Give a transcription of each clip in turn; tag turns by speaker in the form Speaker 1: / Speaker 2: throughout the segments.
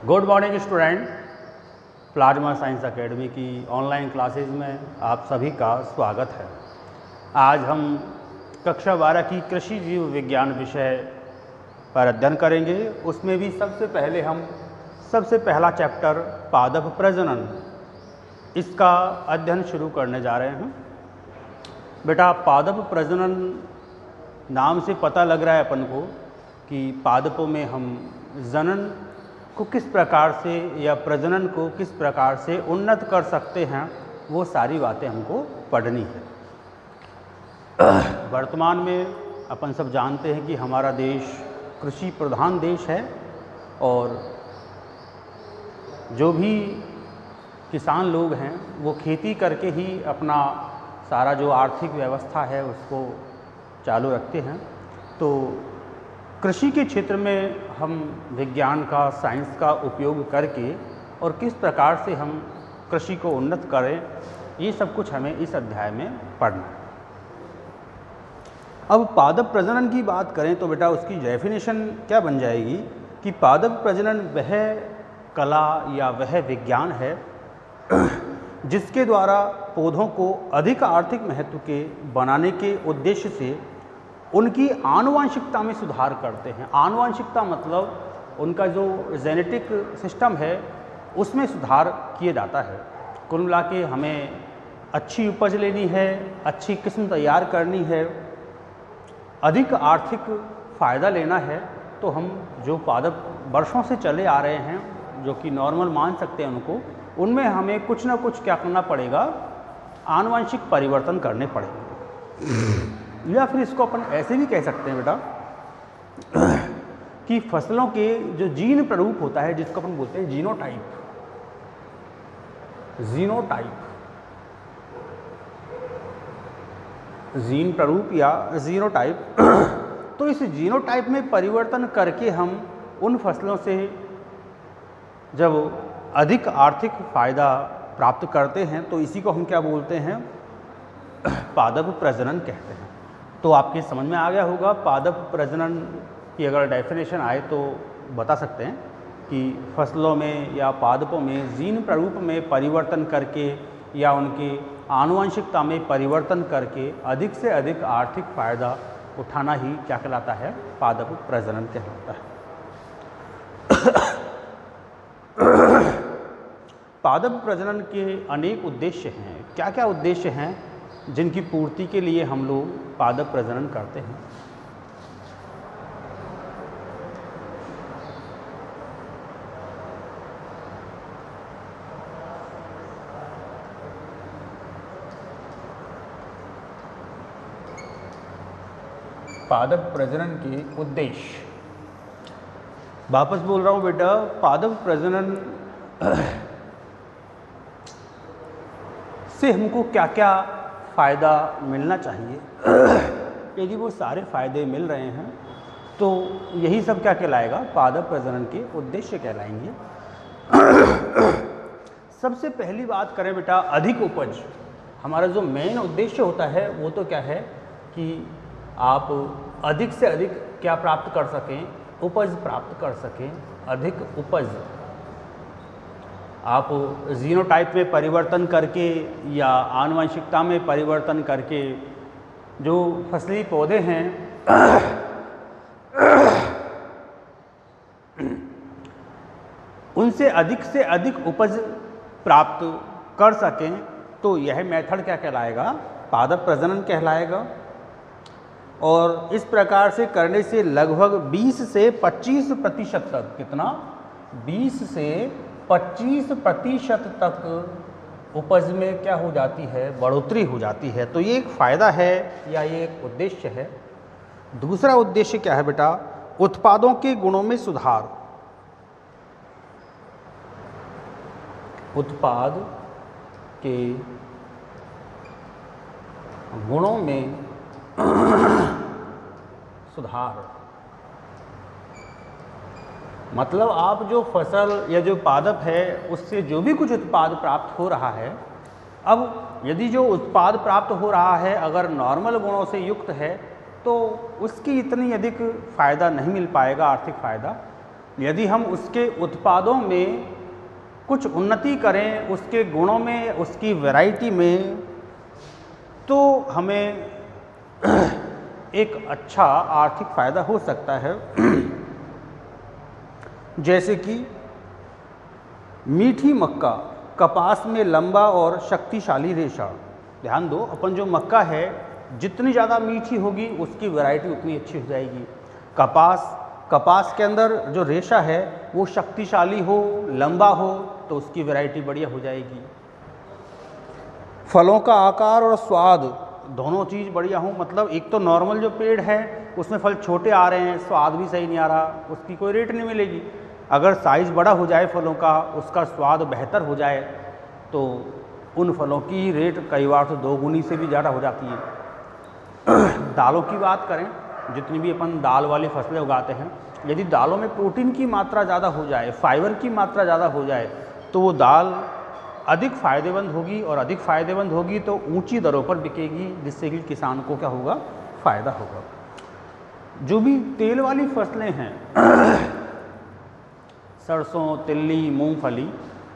Speaker 1: Good morning student. Plasma science academy की online classes में आप सभी का स्वागत है। आज हम कक्षा 12 की कृषि जीव विज्ञान विषय पर अध्ययन करेंगे। उसमें भी सबसे पहला चैप्टर पादप प्रजनन, इसका अध्ययन शुरू करने जा रहे हैं। बेटा, पादप प्रजनन नाम से पता लग रहा है अपन को कि पादपों में हम जनन को किस प्रकार से या प्रजनन को किस प्रकार से उन्नत कर सकते हैं, वो सारी बातें हमको पढ़नी है। वर्तमान में अपन सब जानते हैं कि हमारा देश कृषि प्रधान देश है और जो भी किसान लोग हैं वो खेती करके ही अपना सारा जो आर्थिक व्यवस्था है उसको चालू रखते हैं। तो कृषि के क्षेत्र में हम विज्ञान का, साइंस का उपयोग करके और किस प्रकार से हम कृषि को उन्नत करें, ये सब कुछ हमें इस अध्याय में पढ़ना है। अब पादप प्रजनन की बात करें तो बेटा उसकी डेफिनेशन क्या बन जाएगी कि पादप प्रजनन वह कला या वह विज्ञान है जिसके द्वारा पौधों को अधिक आर्थिक महत्व के बनाने के उद्देश्य से उनकी आनुवांशिकता में सुधार करते हैं। आनुवांशिकता मतलब उनका जो जेनेटिक सिस्टम है उसमें सुधार किया जाता है। कुल मिला के हमें अच्छी उपज लेनी है, अच्छी किस्म तैयार करनी है, अधिक आर्थिक फ़ायदा लेना है, तो हम जो पादप वर्षों से चले आ रहे हैं, जो कि नॉर्मल मान सकते हैं उनको, उनमें हमें कुछ ना कुछ क्या करना पड़ेगा, आनुवांशिक परिवर्तन करने पड़ेंगे। या फिर इसको अपन ऐसे भी कह सकते हैं बेटा कि फसलों के जो जीन प्रारूप होता है, जिसको अपन बोलते हैं जीनोटाइप, जीन प्रारूप या जीनोटाइप तो इस जीनोटाइप में परिवर्तन करके हम उन फसलों से जब अधिक आर्थिक फ़ायदा प्राप्त करते हैं तो इसी को हम क्या बोलते हैं, पादप प्रजनन कहते हैं। तो आपके समझ में आ गया होगा। पादप प्रजनन की अगर डेफिनेशन आए तो बता सकते हैं कि फसलों में या पादपों में जीन प्रारूप में परिवर्तन करके या उनकी आनुवंशिकता में परिवर्तन करके अधिक से अधिक आर्थिक फ़ायदा उठाना ही क्या कहलाता है, पादप प्रजनन कहलाता है। पादप प्रजनन के अनेक उद्देश्य हैं। क्या क्या उद्देश्य हैं जिनकी पूर्ति के लिए हम लोग पादप प्रजनन करते हैं? पादप प्रजनन के उद्देश्य, वापस बोल रहा हूँ बेटा, पादप प्रजनन से हमको क्या क्या फ़ायदा मिलना चाहिए। यदि वो सारे फ़ायदे मिल रहे हैं तो यही सब क्या कहलाएगा, पादप प्रजनन के उद्देश्य कहलाएंगे। सबसे पहली बात करें बेटा, अधिक उपज। हमारा जो मेन उद्देश्य होता है वो तो क्या है कि आप अधिक से अधिक क्या प्राप्त कर सकें, उपज प्राप्त कर सकें, अधिक उपज। आप जीनोटाइप में परिवर्तन करके या आनुवंशिकता में परिवर्तन करके जो फसली पौधे हैं उनसे अधिक उपज प्राप्त कर सकें, तो यह मेथड क्या कहलाएगा, पादप प्रजनन कहलाएगा। और इस प्रकार से करने से लगभग 20 से 25% तक, कितना, 20 से 25% तक उपज में क्या हो जाती है, बढ़ोतरी हो जाती है। तो ये एक फ़ायदा है या ये एक उद्देश्य है। दूसरा उद्देश्य क्या है बेटा, उत्पादों के गुणों में सुधार। उत्पाद के गुणों में सुधार मतलब आप जो फसल या जो पादप है उससे जो भी कुछ उत्पाद प्राप्त हो रहा है, अब यदि जो उत्पाद प्राप्त हो रहा है अगर नॉर्मल गुणों से युक्त है तो उसकी इतनी अधिक फ़ायदा नहीं मिल पाएगा, आर्थिक फ़ायदा। यदि हम उसके उत्पादों में कुछ उन्नति करें, उसके गुणों में, उसकी वैरायटी में, तो हमें एक अच्छा आर्थिक फ़ायदा हो सकता है। जैसे कि मीठी मक्का, कपास में लंबा और शक्तिशाली रेशा। ध्यान दो, अपन जो मक्का है जितनी ज़्यादा मीठी होगी उसकी वैरायटी उतनी अच्छी हो जाएगी। कपास के अंदर जो रेशा है वो शक्तिशाली हो, लंबा हो, तो उसकी वैरायटी बढ़िया हो जाएगी। फलों का आकार और स्वाद दोनों चीज़ बढ़िया हो, मतलब एक तो नॉर्मल जो पेड़ है उसमें फल छोटे आ रहे हैं, स्वाद भी सही नहीं आ रहा, उसकी कोई रेट नहीं मिलेगी। अगर साइज़ बड़ा हो जाए फलों का, उसका स्वाद बेहतर हो जाए, तो उन फलों की रेट कई बार तो 2 गुनी से भी ज़्यादा हो जाती है। दालों की बात करें, जितनी भी अपन दाल वाली फसलें उगाते हैं, यदि दालों में प्रोटीन की मात्रा ज़्यादा हो जाए, फाइबर की मात्रा ज़्यादा हो जाए, तो वो दाल अधिक फ़ायदेमंद होगी, और अधिक फ़ायदेमंद होगी तो ऊंची दरों पर बिकेगी, जिससे कि किसान को क्या होगा, फ़ायदा होगा। जो भी तेल वाली फसलें हैं सरसों, तिल्ली, मूंगफली,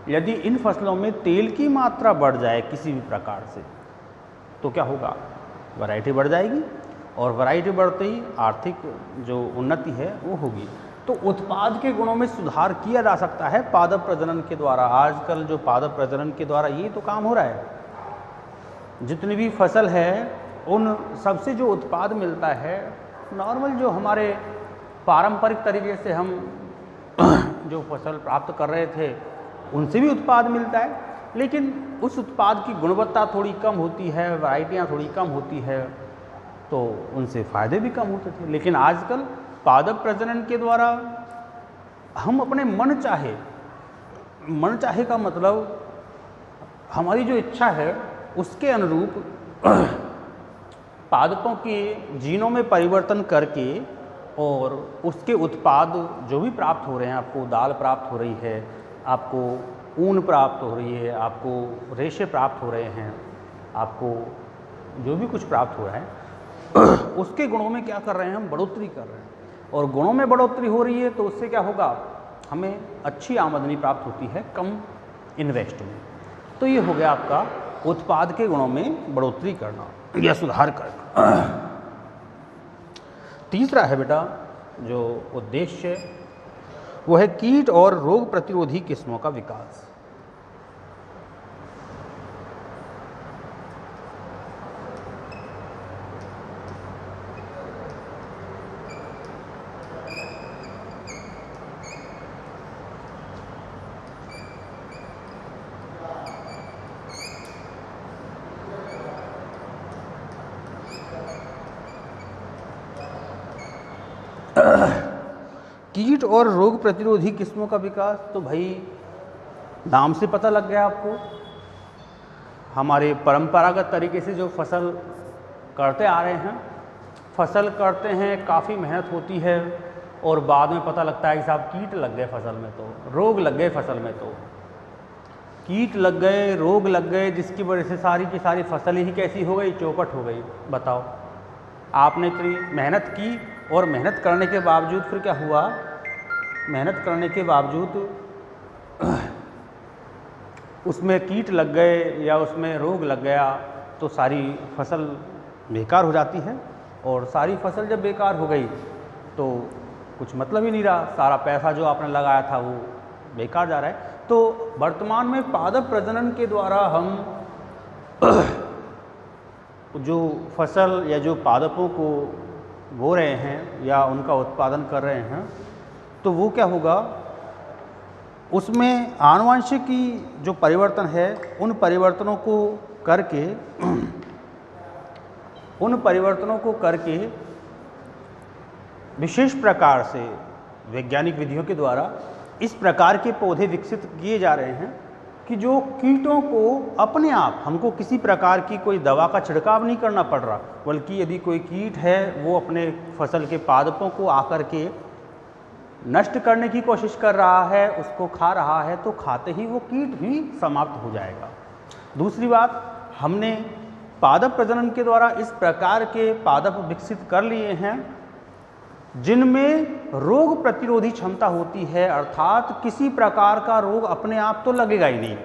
Speaker 1: यदि इन फसलों में तेल की मात्रा बढ़ जाए किसी भी प्रकार से, तो क्या होगा, वैरायटी बढ़ जाएगी, और वैरायटी बढ़ते ही आर्थिक जो उन्नति है वो होगी। तो उत्पाद के गुणों में सुधार किया जा सकता है पादप प्रजनन के द्वारा। आजकल जो पादप प्रजनन के द्वारा ये तो काम हो रहा है, जितनी भी फसल है उन सबसे जो उत्पाद मिलता है, नॉर्मल जो हमारे पारंपरिक तरीके से हम जो फसल प्राप्त कर रहे थे उनसे भी उत्पाद मिलता है, लेकिन उस उत्पाद की गुणवत्ता थोड़ी कम होती है, वैरायटियाँ थोड़ी कम होती है, तो उनसे फ़ायदे भी कम होते थे। लेकिन आजकल पादप प्रजनन के द्वारा हम अपने मन चाहे का मतलब हमारी जो इच्छा है उसके अनुरूप पादपों के जीनों में परिवर्तन करके, और उसके उत्पाद जो भी प्राप्त हो रहे हैं, आपको दाल प्राप्त हो रही है, आपको ऊन प्राप्त हो रही है, आपको रेशे प्राप्त हो रहे हैं, आपको जो भी कुछ प्राप्त हो रहा है उसके गुणों में क्या कर रहे हैं, हम बढ़ोतरी कर रहे हैं, और गुणों में बढ़ोतरी हो रही है तो उससे क्या होगा, हमें अच्छी आमदनी प्राप्त होती है कम इन्वेस्ट में। तो ये हो गया आपका उत्पाद के गुणों में बढ़ोतरी करना या सुधार करना। तीसरा है बेटा जो उद्देश्य, वो है कीट और रोग प्रतिरोधी किस्मों का विकास। कीट और रोग प्रतिरोधी किस्मों का विकास, तो भाई नाम से पता लग गया आपको, हमारे परंपरागत तरीके से जो फसल करते आ रहे हैं, फसल करते हैं, काफ़ी मेहनत होती है, और बाद में पता लगता है कि साहब कीट लग गए फसल में, तो रोग लग गए फसल में, तो कीट लग गए, रोग लग गए, जिसकी वजह से सारी की सारी फसल ही कैसी हो गई, चौपट हो गई। बताओ, आपने इतनी मेहनत की, और मेहनत करने के बावजूद फिर क्या हुआ, मेहनत करने के बावजूद उसमें कीट लग गए या उसमें रोग लग गया, तो सारी फसल बेकार हो जाती है, और सारी फसल जब बेकार हो गई तो कुछ मतलब ही नहीं रहा, सारा पैसा जो आपने लगाया था वो बेकार जा रहा है। तो वर्तमान में पादप प्रजनन के द्वारा हम जो फसल या जो पादपों को बो रहे हैं या उनका उत्पादन कर रहे हैं, तो वो क्या होगा, उसमें आनुवंशिकी जो परिवर्तन है उन परिवर्तनों को करके विशेष प्रकार से वैज्ञानिक विधियों के द्वारा इस प्रकार के पौधे विकसित किए जा रहे हैं कि जो कीटों को अपने आप, हमको किसी प्रकार की कोई दवा का छिड़काव नहीं करना पड़ रहा, बल्कि यदि कोई कीट है वो अपने फसल के पादपों को आकर के नष्ट करने की कोशिश कर रहा है, उसको खा रहा है, तो खाते ही वो कीट भी समाप्त हो जाएगा। दूसरी बात, हमने पादप प्रजनन के द्वारा इस प्रकार के पादप विकसित कर लिए हैं जिनमें रोग प्रतिरोधी क्षमता होती है, अर्थात किसी प्रकार का रोग अपने आप तो लगेगा ही नहीं।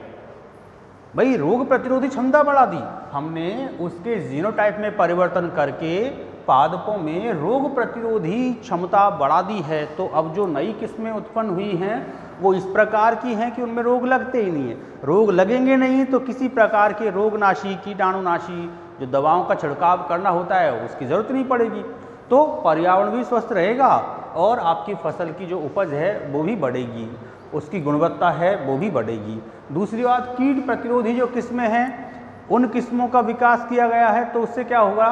Speaker 1: भाई रोग प्रतिरोधी क्षमता बढ़ा दी हमने, उसके जीनोटाइप में परिवर्तन करके पादपों में रोग प्रतिरोधी क्षमता बढ़ा दी है, तो अब जो नई किस्में उत्पन्न हुई हैं वो इस प्रकार की हैं कि उनमें रोग लगते ही नहीं है। रोग लगेंगे नहीं तो किसी प्रकार के रोगनाशी, कीटाणुनाशी जो दवाओं का छिड़काव करना होता है उसकी ज़रूरत नहीं पड़ेगी, तो पर्यावरण भी स्वस्थ रहेगा और आपकी फसल की जो उपज है वो भी बढ़ेगी, उसकी गुणवत्ता है वो भी बढ़ेगी। दूसरी बात, कीट प्रतिरोधी जो किस्में हैं उन किस्मों का विकास किया गया है, तो उससे क्या होगा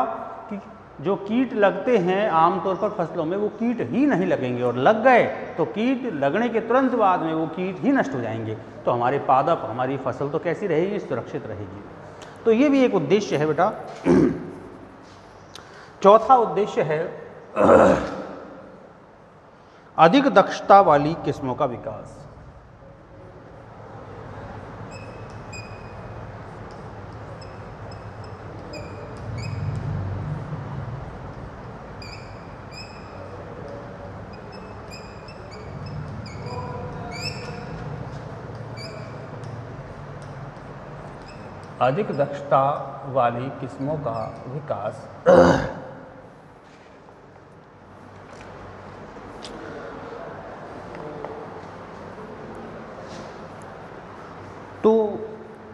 Speaker 1: कि जो कीट लगते हैं आमतौर पर फसलों में वो कीट ही नहीं लगेंगे, और लग गए तो कीट लगने के तुरंत बाद में वो कीट ही नष्ट हो जाएंगे, तो हमारे पादप, हमारी फसल तो कैसी रहेगी, सुरक्षित रहेगी। तो ये भी एक उद्देश्य है बेटा। चौथा उद्देश्य है अधिक दक्षता वाली किस्मों का विकास। अधिक दक्षता वाली किस्मों का विकास तो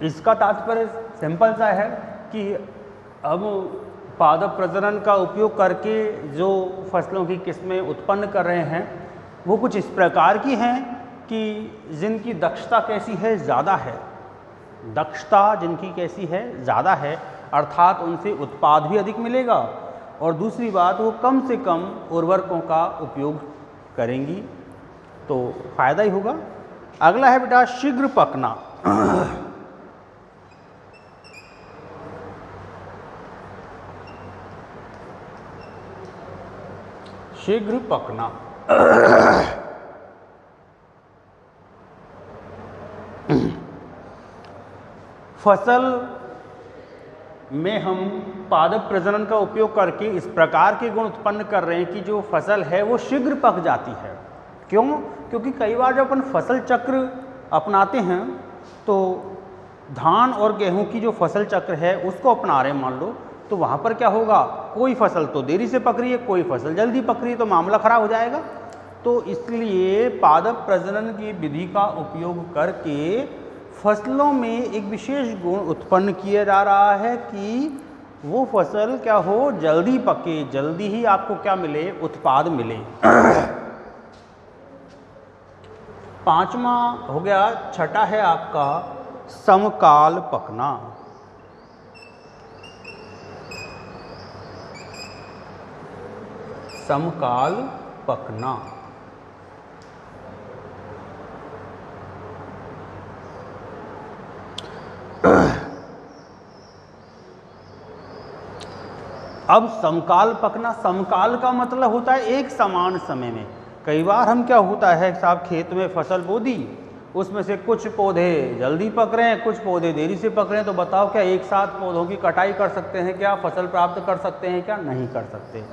Speaker 1: इसका तात्पर्य सिंपल सा है कि अब पादप प्रजनन का उपयोग करके जो फसलों की किस्में उत्पन्न कर रहे हैं वो कुछ इस प्रकार की हैं कि जिनकी दक्षता कैसी है, ज़्यादा है, दक्षता जिनकी कैसी है, ज़्यादा है, अर्थात उनसे उत्पाद भी अधिक मिलेगा, और दूसरी बात वो कम से कम उर्वरकों का उपयोग करेंगी, तो फायदा ही होगा। अगला है बेटा शीघ्र पकना। शीघ्र पकना फसल में हम पादप प्रजनन का उपयोग करके इस प्रकार के गुण उत्पन्न कर रहे हैं कि जो फसल है वो शीघ्र पक जाती है। क्यों? क्योंकि कई बार जब अपन फसल चक्र अपनाते हैं तो धान और गेहूं की जो फसल चक्र है उसको अपना रहे हैं मान लो, तो वहाँ पर क्या होगा, कोई फसल तो देरी से पक रही है, कोई फसल जल्दी पक रही है, तो मामला खराब हो जाएगा। तो इसलिए पादप प्रजनन की विधि का उपयोग करके फसलों में एक विशेष गुण उत्पन्न किया जा रहा है कि वो फसल क्या हो, जल्दी पके, जल्दी ही आपको क्या मिले, उत्पाद मिले। पांचवा हो गया, छठा है आपका समकाल पकना। समकाल पकना अब समकाल पकना, समकाल का मतलब होता है एक समान समय में। कई बार हम क्या होता है साहब, खेत में फसल बो दी, उसमें से कुछ पौधे जल्दी पक रहे हैं, कुछ पौधे देरी से पक रहे हैं, तो बताओ क्या एक साथ पौधों की कटाई कर सकते हैं, क्या फसल प्राप्त कर सकते हैं, क्या नहीं कर सकते।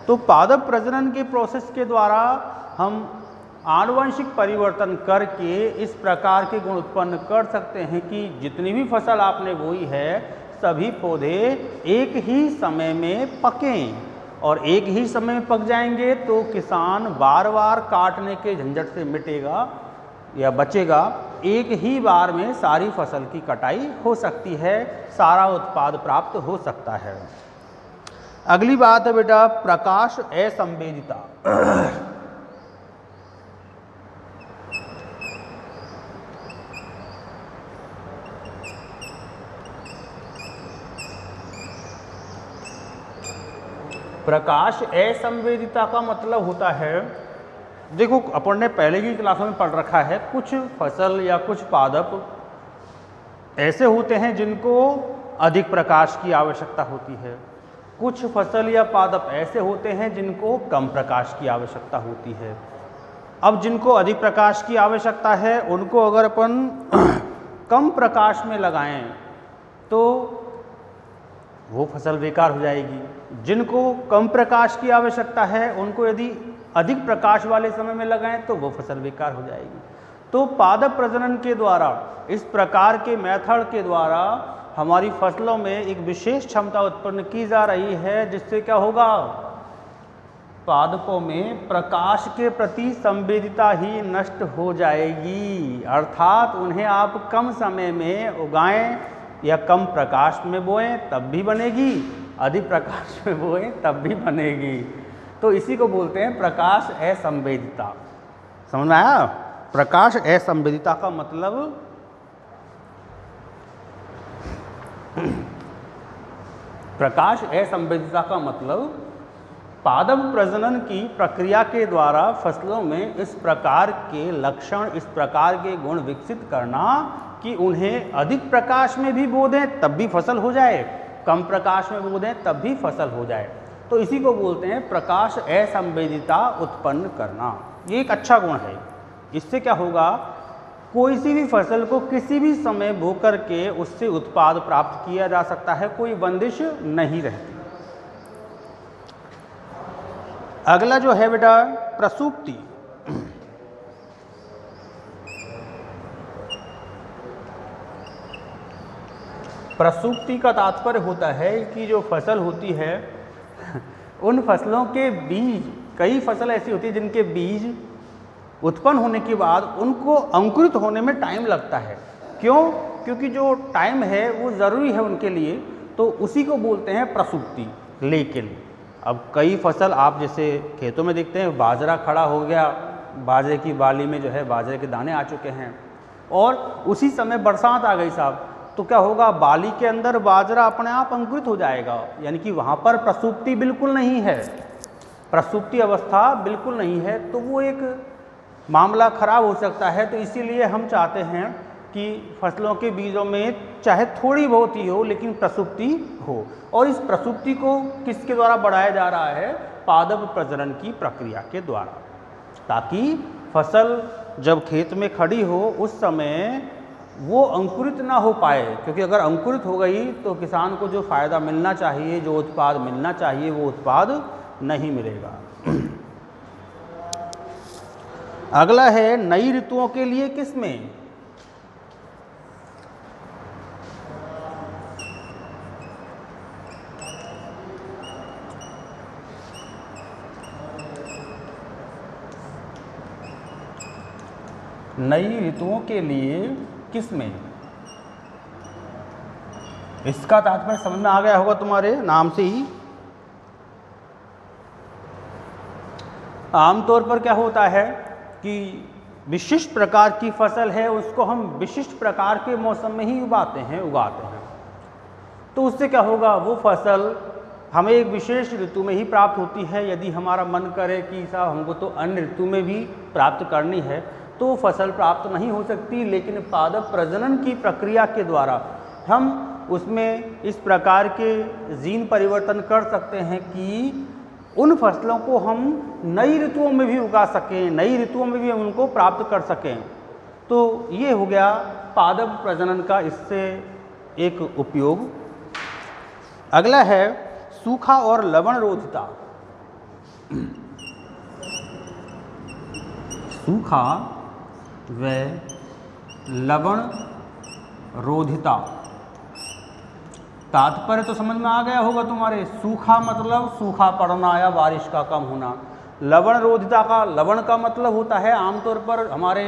Speaker 1: तो पादप प्रजनन के प्रोसेस के द्वारा हम आनुवंशिक परिवर्तन करके इस प्रकार के गुण उत्पन्न कर सकते हैं कि जितनी भी फसल आपने बोई है सभी पौधे एक ही समय में पकें, और एक ही समय में पक जाएंगे तो किसान बार बार काटने के झंझट से मिटेगा या बचेगा। एक ही बार में सारी फसल की कटाई हो सकती है, सारा उत्पाद प्राप्त हो सकता है। अगली बात है बेटा प्रकाश असंवेदिता। प्रकाश असंवेदिता का मतलब होता है, देखो अपन ने पहले की क्लासों में पढ़ रखा है, कुछ फसल या कुछ पादप ऐसे होते हैं जिनको अधिक प्रकाश की आवश्यकता होती है, कुछ फसल या पादप ऐसे होते हैं जिनको कम प्रकाश की आवश्यकता होती है। अब जिनको अधिक प्रकाश की आवश्यकता है उनको अगर अपन कम प्रकाश में लगाएं तो वो फसल बेकार हो जाएगी। जिनको कम प्रकाश की आवश्यकता है उनको यदि अधिक प्रकाश वाले समय में लगाएं तो वो फसल बेकार हो जाएगी। तो पादप प्रजनन के द्वारा, इस प्रकार के मेथड के द्वारा हमारी फसलों में एक विशेष क्षमता उत्पन्न की जा रही है, जिससे क्या होगा, पादपों में प्रकाश के प्रति संवेदिता ही नष्ट हो जाएगी। अर्थात उन्हें आप कम समय में उगाएं या कम प्रकाश में बोएं तब भी बनेगी, अधिक प्रकाश में बोएं तब भी बनेगी। तो इसी को बोलते हैं प्रकाश असंवेदिता। समझ में आया? प्रकाश असंवेदिता का मतलब प्रकाश असंवेदिता का मतलब पादप प्रजनन की प्रक्रिया के द्वारा फसलों में इस प्रकार के लक्षण, इस प्रकार के गुण विकसित करना कि उन्हें अधिक प्रकाश में भी बो दें तब भी फसल हो जाए, कम प्रकाश में बो दें तब भी फसल हो जाए। तो इसी को बोलते हैं प्रकाश असंवेदिता उत्पन्न करना। ये एक अच्छा गुण है। इससे क्या होगा, कोई सी भी फसल को किसी भी समय बो करके उससे उत्पाद प्राप्त किया जा सकता है, कोई बंदिश नहीं रहती। अगला जो है बेटा प्रसूक्ति। प्रसूक्ति का तात्पर्य होता है कि जो फसल होती है उन फसलों के बीज, कई फसल ऐसी होती है जिनके बीज उत्पन्न होने के बाद उनको अंकुरित होने में टाइम लगता है। क्यों? क्योंकि जो टाइम है वो ज़रूरी है उनके लिए, तो उसी को बोलते हैं प्रसूक्ति। लेकिन अब कई फसल आप जैसे खेतों में देखते हैं, बाजरा खड़ा हो गया, बाजरे की बाली में जो है बाजरे के दाने आ चुके हैं और उसी समय बरसात आ गई साहब, तो क्या होगा, बाली के अंदर बाजरा अपने आप अंकुरित हो जाएगा। यानी कि वहाँ पर प्रसूक्ति बिल्कुल नहीं है, प्रसूक्ति अवस्था बिल्कुल नहीं है, तो वो एक मामला खराब हो सकता है। तो इसीलिए हम चाहते हैं कि फसलों के बीजों में चाहे थोड़ी बहुत ही हो लेकिन प्रसूक्ति हो। और इस प्रसूक्ति को किसके द्वारा बढ़ाया जा रहा है, पादप प्रजनन की प्रक्रिया के द्वारा, ताकि फसल जब खेत में खड़ी हो उस समय वो अंकुरित ना हो पाए। क्योंकि अगर अंकुरित हो गई तो किसान को जो फ़ायदा मिलना चाहिए, जो उत्पाद मिलना चाहिए, वो उत्पाद नहीं मिलेगा। अगला है नई ऋतुओं के लिए किस्में। नई ऋतुओं के लिए किस्में, इसका तात्पर्य समझ में आ गया होगा तुम्हारे नाम से ही। आमतौर पर क्या होता है कि विशिष्ट प्रकार की फसल है उसको हम विशिष्ट प्रकार के मौसम में ही उगाते हैं। तो उससे क्या होगा, वो फसल हमें एक विशेष ऋतु में ही प्राप्त होती है। यदि हमारा मन करे कि साहब हमको तो अन्य ऋतु में भी प्राप्त करनी है तो फसल प्राप्त नहीं हो सकती। लेकिन पादप प्रजनन की प्रक्रिया के द्वारा हम उसमें इस प्रकार के जीन परिवर्तन कर सकते हैं कि उन फसलों को हम नई ऋतुओं में भी उगा सकें, नई ऋतुओं में भी हम उनको प्राप्त कर सकें। तो ये हो गया पादप प्रजनन का इससे एक उपयोग। अगला है सूखा और लवण रोधिता। सूखा व लवण रोधिता, तात्पर्य तो समझ में आ गया होगा तुम्हारे। सूखा मतलब सूखा पड़ना या बारिश का कम होना। लवण रोधिता का, लवण का मतलब होता है, आमतौर पर हमारे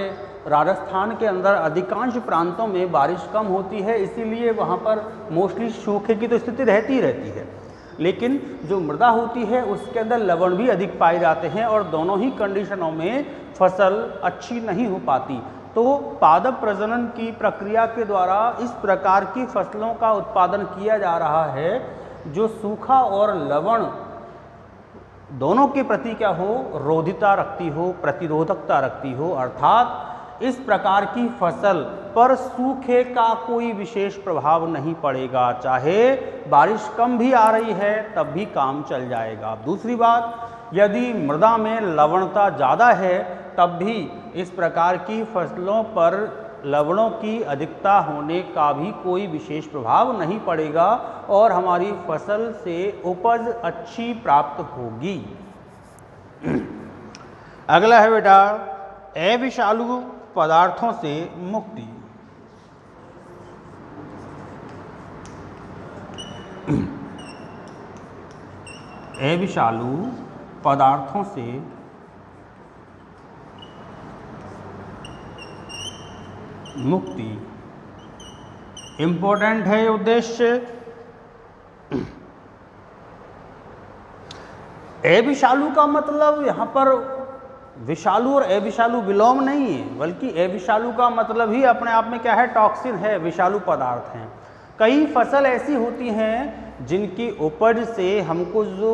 Speaker 1: राजस्थान के अंदर अधिकांश प्रांतों में बारिश कम होती है, इसीलिए वहाँ पर मोस्टली सूखे की तो स्थिति रहती ही रहती है। लेकिन जो मृदा होती है उसके अंदर लवण भी अधिक पाए जाते हैं और दोनों ही कंडीशनों में फसल अच्छी नहीं हो पाती। तो पादप प्रजनन की प्रक्रिया के द्वारा इस प्रकार की फसलों का उत्पादन किया जा रहा है जो सूखा और लवण दोनों के प्रति क्या हो, रोधिता रखती हो, प्रतिरोधकता रखती हो। अर्थात इस प्रकार की फसल पर सूखे का कोई विशेष प्रभाव नहीं पड़ेगा, चाहे बारिश कम भी आ रही है तब भी काम चल जाएगा। दूसरी बात, यदि मृदा में लवणता ज़्यादा है तब भी इस प्रकार की फसलों पर लवणों की अधिकता होने का भी कोई विशेष प्रभाव नहीं पड़ेगा और हमारी फसल से उपज अच्छी प्राप्त होगी। अगला है बेटा अविषालु पदार्थों से मुक्ति। अविषालु पदार्थों से मुक्ति, इम्पोर्टेंट है ये उद्देश्य। अविषालु का मतलब यहाँ पर विषालु और अविषालु विलोम नहीं है, बल्कि अविषालु का मतलब ही अपने आप में क्या है, टॉक्सिन है, विषालु पदार्थ हैं। कई फसल ऐसी होती हैं जिनकी उपज से हमको जो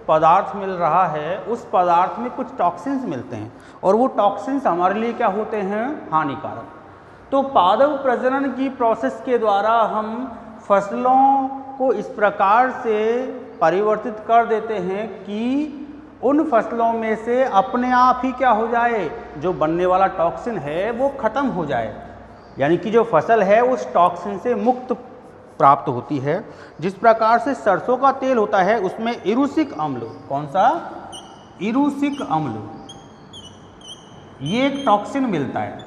Speaker 1: पदार्थ मिल रहा है उस पदार्थ में कुछ टॉक्सिन्स मिलते हैं और वो टॉक्सिन्स हमारे लिए क्या होते हैं, हानिकारक। तो पादप प्रजनन की प्रोसेस के द्वारा हम फसलों को इस प्रकार से परिवर्तित कर देते हैं कि उन फसलों में से अपने आप ही क्या हो जाए, जो बनने वाला टॉक्सिन है वो खत्म हो जाए, यानी कि जो फसल है उस टॉक्सिन से मुक्त प्राप्त होती है। जिस प्रकार से सरसों का तेल होता है उसमें इरूसिक अम्ल, कौन सा, इरूसिक अम्ल, ये एक टॉक्सिन मिलता है,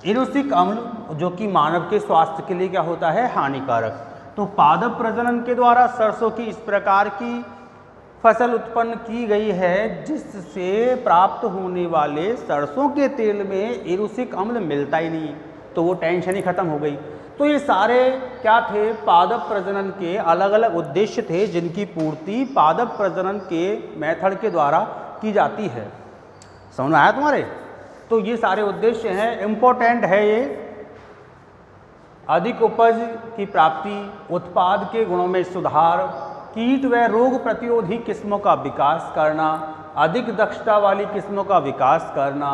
Speaker 1: इरूसिक अम्ल, जो कि मानव के स्वास्थ्य के लिए क्या होता है, हानिकारक। तो पादप प्रजनन के द्वारा सरसों की इस प्रकार की फसल उत्पन्न की गई है जिससे प्राप्त होने वाले सरसों के तेल में इरूसिक अम्ल मिलता ही नहीं, तो वो टेंशन ही खत्म हो गई। तो ये सारे क्या थे, पादप प्रजनन के अलग अलग उद्देश्य थे जिनकी पूर्ति पादप प्रजनन के मेथड के द्वारा की जाती है। समझ में आया तुम्हारे? तो ये सारे उद्देश्य हैं, इम्पोर्टेंट है ये। अधिक उपज की प्राप्ति, उत्पाद के गुणों में सुधार, कीट व रोग प्रतिरोधी किस्मों का विकास करना, अधिक दक्षता वाली किस्मों का विकास करना,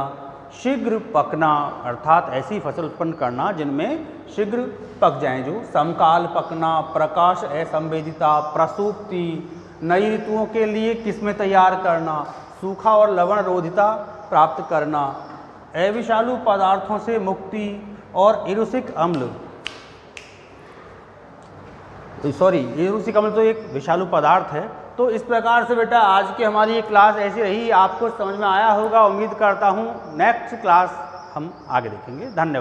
Speaker 1: शीघ्र पकना अर्थात ऐसी फसल उत्पन्न करना जिनमें शीघ्र पक जाएं, जो समकाल पकना, प्रकाश असंवेदिता, प्रसूप्ति, नई ऋतुओं के लिए किस्में तैयार करना, सूखा और लवण रोधिता प्राप्त करना, अविषालु पदार्थों से मुक्ति और इरूसिक अम्ल, इरूसिक अम्ल तो एक विषालु पदार्थ है। तो इस प्रकार से बेटा आज की हमारी ये क्लास ऐसी रही, आपको समझ में आया होगा, उम्मीद करता हूँ। नेक्स्ट क्लास हम आगे देखेंगे। धन्यवाद।